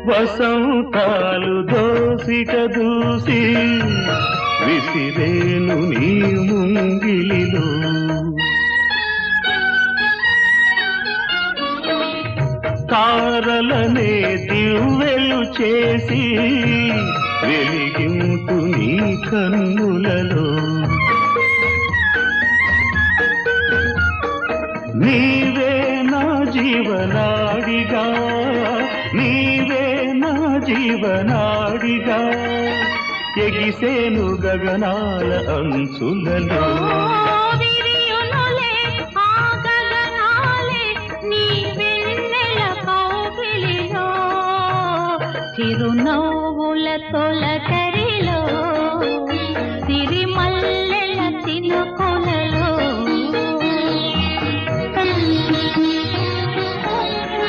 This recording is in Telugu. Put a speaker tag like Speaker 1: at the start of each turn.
Speaker 1: వసంతాలు దోసిట దూసి విసిరేను నీ ముంగిలిలో తారలనే దివ్వెలు చేసి వెలిగింటు నీ కన్నులలో నీవే నా జీవనాడిగా నీవే నా జీవనాడిగా ఎగిసేను గగనాల అంచులలో
Speaker 2: చిరునవ్వుల తొలక